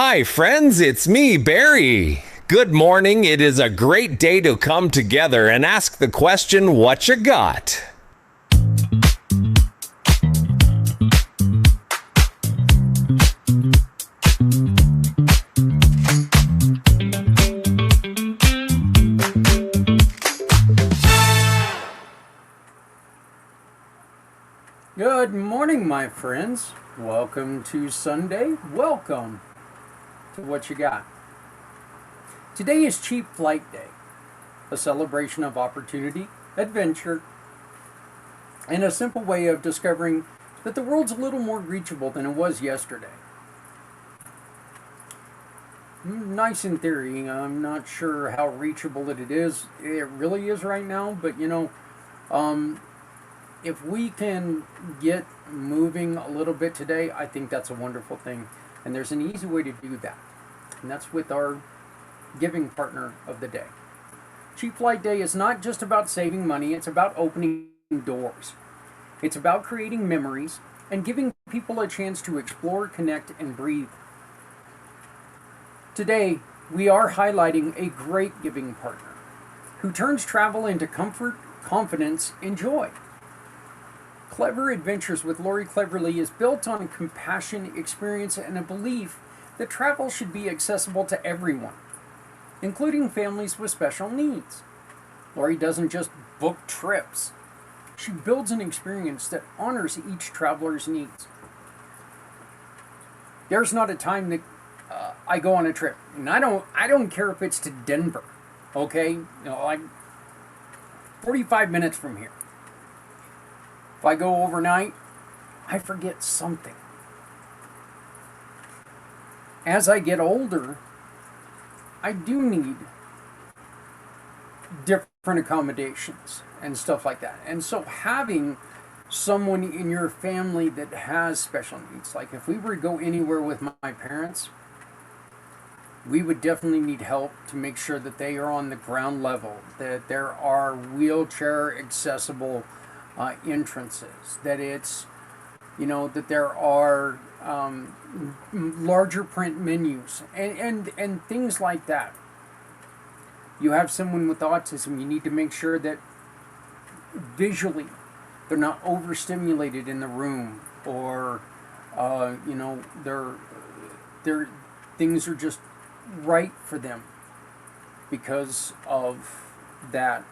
Hi, friends, it's me, Barry. Good morning. It is a great day to come together and ask the question, what you got? Good morning, my friends. Welcome to Sunday. Welcome to What You Got. Today is Cheap Flight Day, a celebration of opportunity, adventure, and a simple way of discovering that the world's a little more reachable than it was yesterday. Nice in theory. I'm not sure how reachable it is. It really is right now, but if we can get moving a little bit today, I think that's a wonderful thing. And there's an easy way to do that. And that's with our giving partner of the day. Cheap Flight Day is not just about saving money, it's about opening doors. It's about creating memories and giving people a chance to explore, connect, and breathe. Today, we are highlighting a great giving partner who turns travel into comfort, confidence, and joy. Clever Adventures with Laurie Cleverly is built on compassion, experience, and a belief that travel should be accessible to everyone, including families with special needs. Laurie doesn't just book trips. She builds an experience that honors each traveler's needs. There's not a time that I go on a trip, and I don't care if it's to Denver, okay? Like 45 minutes from here. If I go overnight, I forget something. As I get older, I do need different accommodations and stuff like that. And so having someone in your family that has special needs, like if we were to go anywhere with my parents, we would definitely need help to make sure that they are on the ground level, that there are wheelchair accessible entrances, that it's, that there are larger print menus and things like that. You have someone with autism, you need to make sure that visually they're not overstimulated in the room, or their things are just right for them because of that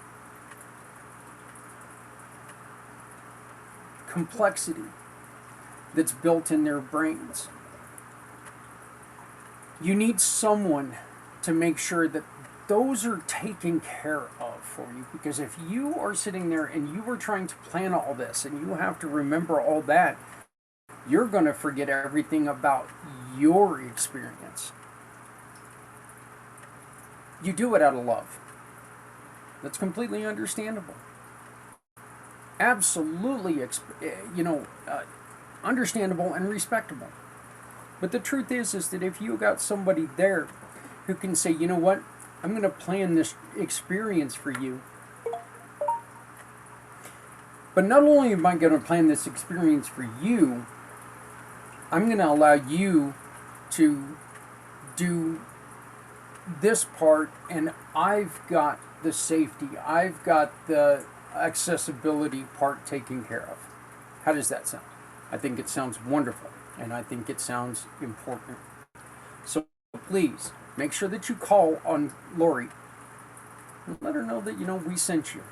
complexity that's built in their brains. You need someone to make sure that those are taken care of for you, because if you are sitting there and you are trying to plan all this and you have to remember all that, you're going to forget everything about your experience. You do it out of love. That's completely understandable. Absolutely, understandable and respectable. But the truth is that if you got somebody there who can say, you know what, I'm going to plan this experience for you. But not only am I going to plan this experience for you, I'm going to allow you to do this part, and I've got the safety, I've got the accessibility part taken care of. How does that sound? I think it sounds wonderful, and I think it sounds important. So please make sure that you call on Laurie and let her know that we sent you.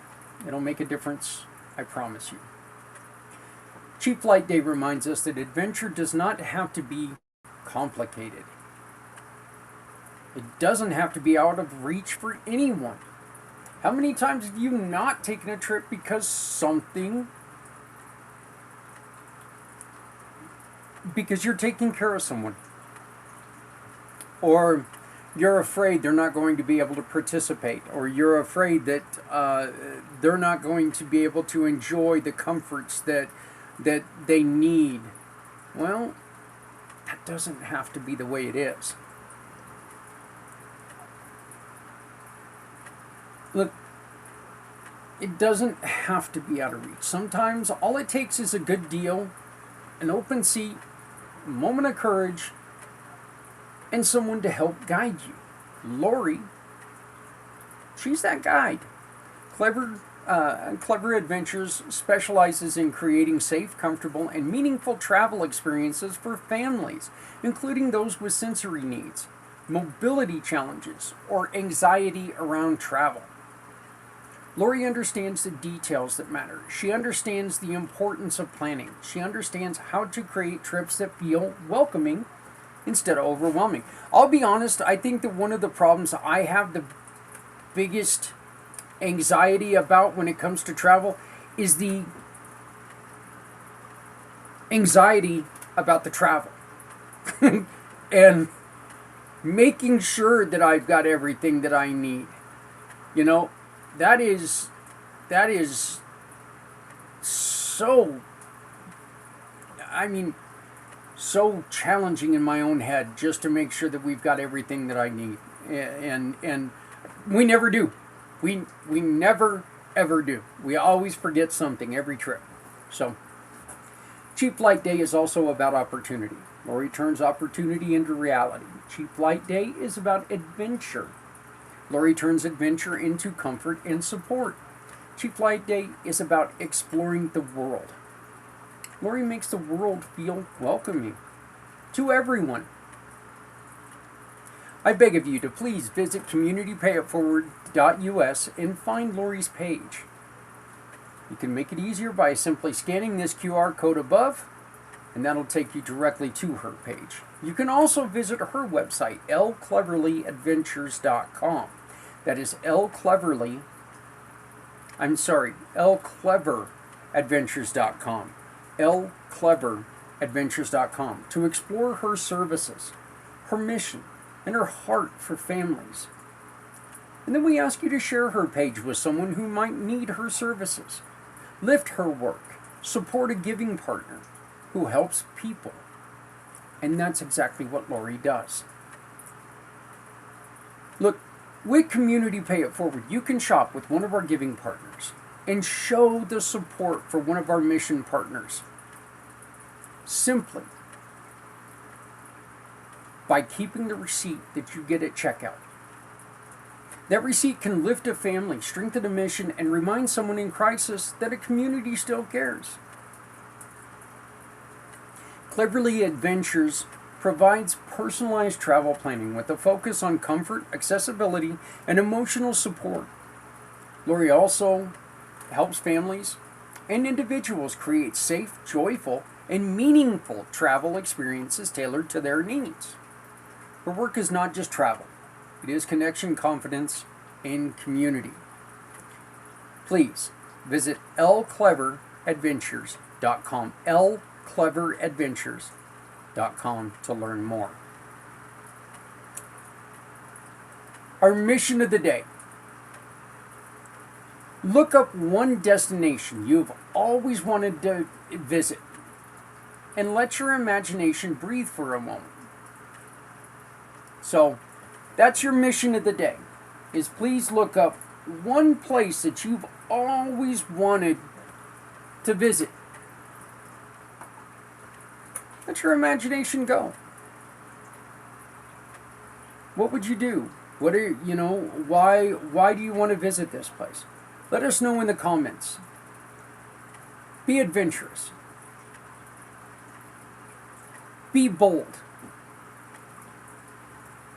It'll make a difference, I promise you. Cheap Flight Day reminds us that adventure does not have to be complicated. It doesn't have to be out of reach for anyone. How many times have you not taken a trip because you're taking care of someone? Or you're afraid they're not going to be able to participate, or you're afraid that they're not going to be able to enjoy the comforts that they need. Well, that doesn't have to be the way it is. Look, it doesn't have to be out of reach. Sometimes all it takes is a good deal, an open seat, a moment of courage, and someone to help guide you. Laurie, she's that guide. Clever Adventures specializes in creating safe, comfortable, and meaningful travel experiences for families, including those with sensory needs, mobility challenges, or anxiety around travel. Laurie understands the details that matter. She understands the importance of planning. She understands how to create trips that feel welcoming instead of overwhelming. I'll be honest, I think that one of the problems I have the biggest anxiety about when it comes to travel is the anxiety about the travel. And making sure that I've got everything that I need. You know, that is so, so challenging in my own head just to make sure that we've got everything that I need. And we never do. We never ever do. We always forget something every trip. So Cheap Flight Day is also about opportunity. Laurie turns opportunity into reality. Cheap Flight Day is about adventure. Laurie turns adventure into comfort and support. Cheap Flight Day is about exploring the world. Laurie makes the world feel welcoming to everyone. I beg of you to please visit communitypayitforward.us and find Laurie's page. You can make it easier by simply scanning this QR code above, and that'll take you directly to her page. You can also visit her website, lcleveradventures.com. That is lcleveradventures.com. lcleveradventures.com to explore her services, her mission, and her heart for families. And then we ask you to share her page with someone who might need her services. Lift her work. Support a giving partner who helps people. And that's exactly what Laurie does. Look, with Community Pay It Forward, you can shop with one of our giving partners and show the support for one of our mission partners simply by keeping the receipt that you get at checkout. That receipt can lift a family, strengthen a mission, and remind someone in crisis that a community still cares. Cleverly Adventures provides personalized travel planning with a focus on comfort, accessibility, and emotional support. Laurie also helps families and individuals create safe, joyful, and meaningful travel experiences tailored to their needs. Her work is not just travel. It is connection, confidence, and community. Please visit lcleveradventures.com. lcleveradventures.com to learn more. Our mission of the day. Look up one destination you've always wanted to visit and let your imagination breathe for a moment. So, that's your mission of the day, is please look up one place that you've always wanted to visit. Let your imagination go. What would you do? What are why do you want to visit this place? Let us know in the comments. Be adventurous. Be bold.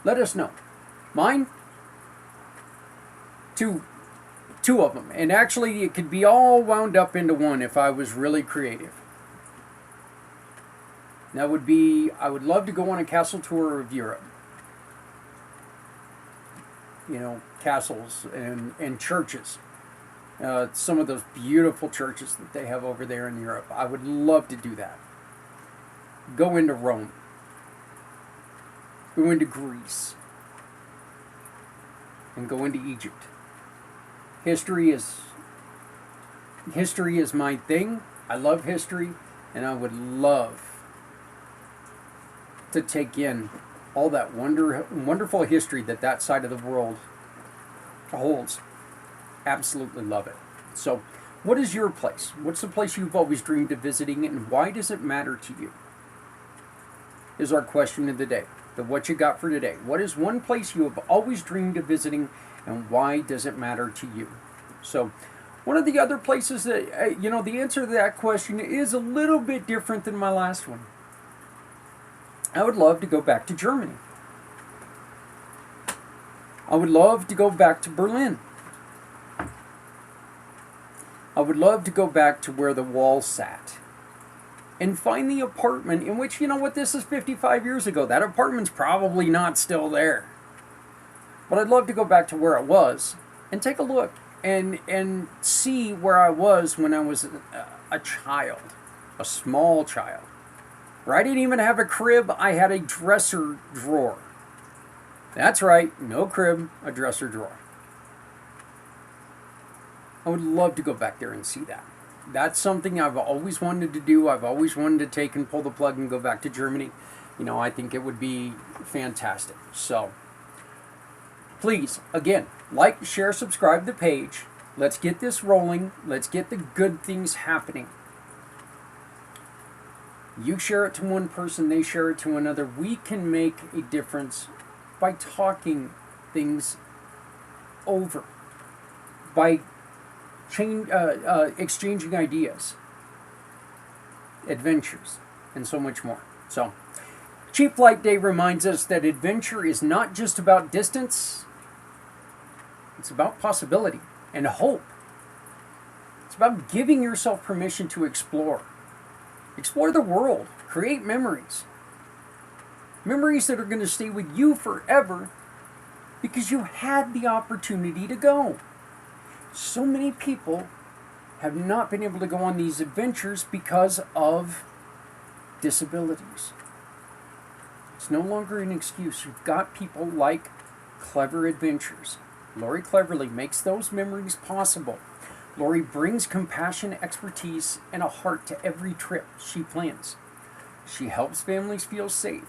Let us know. Mine? Two of them. And actually, it could be all wound up into one if I was really creative. That would be, I would love to go on a castle tour of Europe. You know, castles and churches. Some of those beautiful churches that they have over there in Europe. I would love to do that. Go into Rome. Go into Greece. And go into Egypt. History is my thing. I love history, and I would love to take in all that wonderful history that side of the world holds. Absolutely love it. So, what is your place? What's the place you've always dreamed of visiting, and why does it matter to you? Is our question of the day. the what you got for today. What is one place you have always dreamed of visiting, and why does it matter to you? So, one of the other places that, the answer to that question is a little bit different than my last one. I would love to go back to Germany. I would love to go back to Berlin. I would love to go back to where the wall sat and find the apartment in which, this is 55 years ago. That apartment's probably not still there. But I'd love to go back to where it was and take a look and see where I was when I was a child, a small child. Where I didn't even have a crib, I had a dresser drawer. That's right, no crib, a dresser drawer. I would love to go back there and see that. That's something I've always wanted to do. I've always wanted to take and pull the plug and go back to Germany. I think it would be fantastic. So, please, again, like, share, subscribe to the page. Let's get this rolling. Let's get the good things happening. You share it to one person, they share it to another. We can make a difference by talking things over, by exchanging ideas, adventures, and so much more. So, Cheap Flight Day reminds us that adventure is not just about distance, it's about possibility and hope. It's about giving yourself permission to explore. Explore the world. Create memories. Memories that are going to stay with you forever because you had the opportunity to go. So many people have not been able to go on these adventures because of disabilities. It's no longer an excuse. You've got people like Clever Adventures. Laurie Cleverly makes those memories possible. Laurie brings compassion, expertise, and a heart to every trip she plans. She helps families feel safe.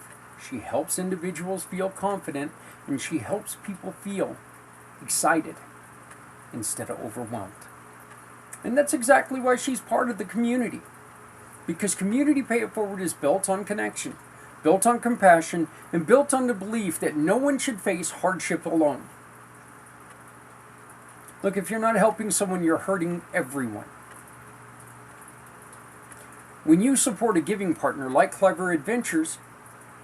She helps individuals feel confident, and she helps people feel excited instead of overwhelmed. And that's exactly why she's part of the community. Because Community Pay It Forward is built on connection, built on compassion, and built on the belief that no one should face hardship alone. Look, if you're not helping someone, you're hurting everyone. When you support a giving partner like Clever Adventures,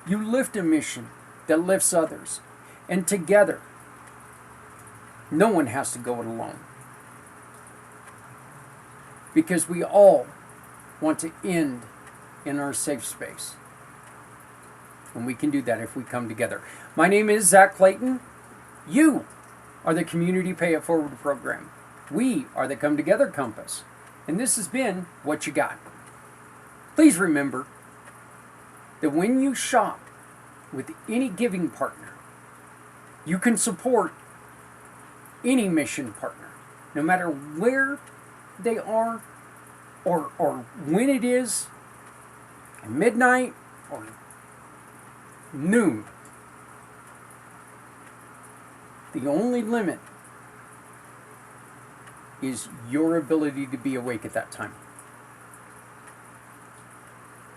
you lift a mission that lifts others. And together, no one has to go it alone. Because we all want to end in our safe space. And we can do that if we come together. My name is Zach Clayton. You are the Community Pay It Forward program. We are the Come Together Compass. And this has been What You Got. Please remember that when you shop with any giving partner, you can support any mission partner, no matter where they are or when it is, at midnight or noon. The only limit is your ability to be awake at that time.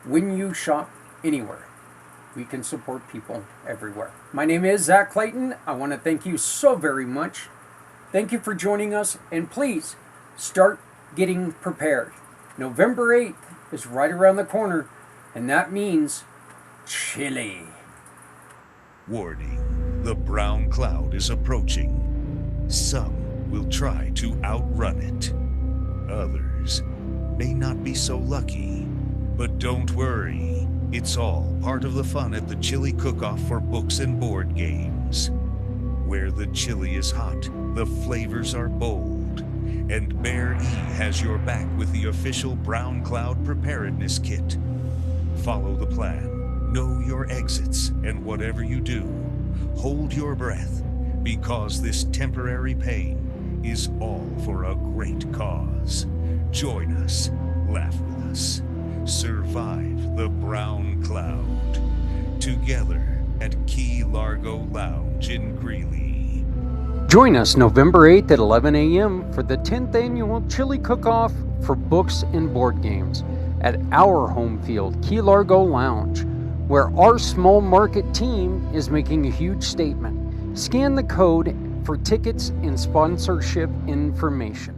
When you shop anywhere, we can support people everywhere. My name is Zach Clayton. I want to thank you so very much. Thank you for joining us, and please start getting prepared. November 8th is right around the corner, and that means chili. Warning, the brown cloud is approaching. Some will try to outrun it. Others may not be so lucky. But don't worry, it's all part of the fun at the Chili Cook-Off for books and board games. Where the chili is hot, the flavors are bold. And Bear E has your back with the official Brown Cloud Preparedness Kit. Follow the plan, know your exits, and whatever you do, hold your breath, because this temporary pain is all for a great cause. Join us, laugh with us, survive the brown cloud, together at Key Largo Lounge in Greeley. Join us November 8th at 11 a.m. for the 10th annual Chili Cook-Off for books and board games at our home field, Key Largo Lounge. where our small market team is making a huge statement. Scan the code for tickets and sponsorship information.